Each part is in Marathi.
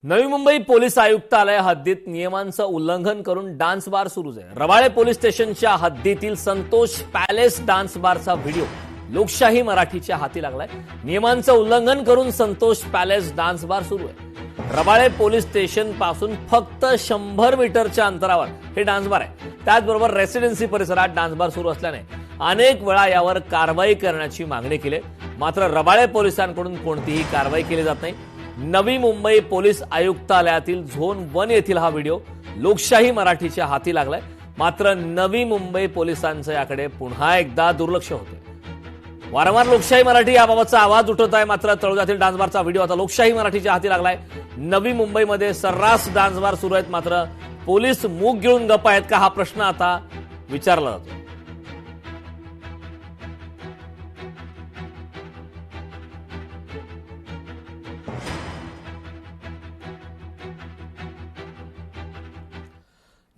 नवी मुंबई पोलीस आयुक्तालय हद्दीत नियमांचं उल्लंघन करून डान्स बार सुरूच आहे। रबाळे पोलीस स्टेशनच्या हद्दीतील संतोष पॅलेस डान्स बारचा व्हिडिओ लोकशाही मराठीच्या हाती लागलाय। नियमांचं उल्लंघन करून संतोष पॅलेस डान्स बार सुरू आहे। रबाळे पोलीस स्टेशन पासून फक्त 100 मीटरच्या अंतरावर हे डान्स बार आहे। त्याचबरोबर रेसिडेन्सी परिसरात डान्स बार सुरू असल्याने अनेक वेळा यावर कारवाई करण्याची मागणी केली, मात्र रबाळे पोलिसांकडून कोणतीही कारवाई केली जात नाही। नवी मुंबई पोलीस आयुक्तालयातील झोन 1 येथील हा व्हिडिओ लोकशाही मराठीच्या हाती लागलाय, मात्र नवी मुंबई पोलिसांचं याकडे पुन्हा एकदा दुर्लक्ष होते। वारंवार लोकशाही मराठी याबाबतचा आवाज उठवत आहे, मात्र तळोजातील डान्स बारचा व्हिडिओ आता लोकशाही मराठीच्या हाती लागलाय। नवी मुंबईमध्ये सर्रास डान्स बार सुरू आहेत, मात्र पोलीस मूग गिळून गप्प आहेत का, हा प्रश्न आता विचारला जातो।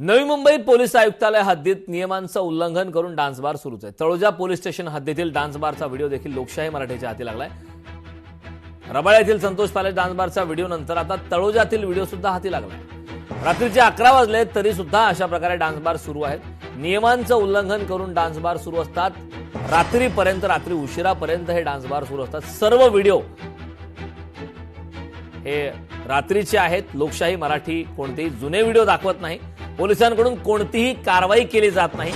नवी मुंबई पोलीस आयुक्तालय हद्दीत नियमांचं उल्लंघन करून डान्स बार सुरूच आहे। तळोजा पोलीस स्टेशन हद्दीतील डान्स बारचा व्हिडिओ देखील लोकशाही मराठीच्या हाती लागलाय। रबाळे येथील संतोष पॅलेस डान्स बारच्या व्हिडिओ नंतर आता तळोजातील व्हिडिओ सुद्धा हाती लागलाय। रात्रीचे 11 वाजले तरी सुद्धा अशा प्रकारे डान्स बार सुरू आहेत। नियमांचं उल्लंघन करून डान्स बार सुरू असतात। रात्री उशिरापर्यंत हे डान्स बार सुरू असतात। सर्व व्हिडिओ हे रात्रीचे आहेत। लोकशाही मराठी कोणतेही जुने व्हिडिओ दाखवत नाही। पोलिसांकडून कोणतीही कारवाई केली जात नाही।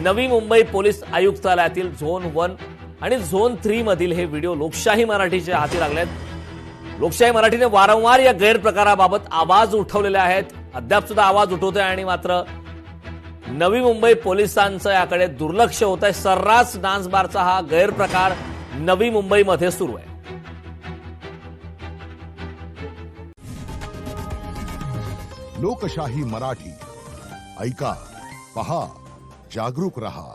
नवी मुंबई पोलीस आयुक्तालयातील झोन 1 आणि झोन 3 मधील हे व्हिडिओ लोकशाही मराठीच्या हाती लागलेत। लोकशाही मराठीने वारंवार या गैरप्रकाराबाबत आवाज उठवलेले आहेत, अद्याप सुद्धा आवाज उठवतोय आणि मात्र नवी मुंबई पोलिसांचं याकडे दुर्लक्ष होत आहे। सर्रास डान्स बारचा हा गैरप्रकार नवी मुंबईमध्ये सुरू आहे। लोकशाही मराठी ऐका, पहा, जागरूक रहा।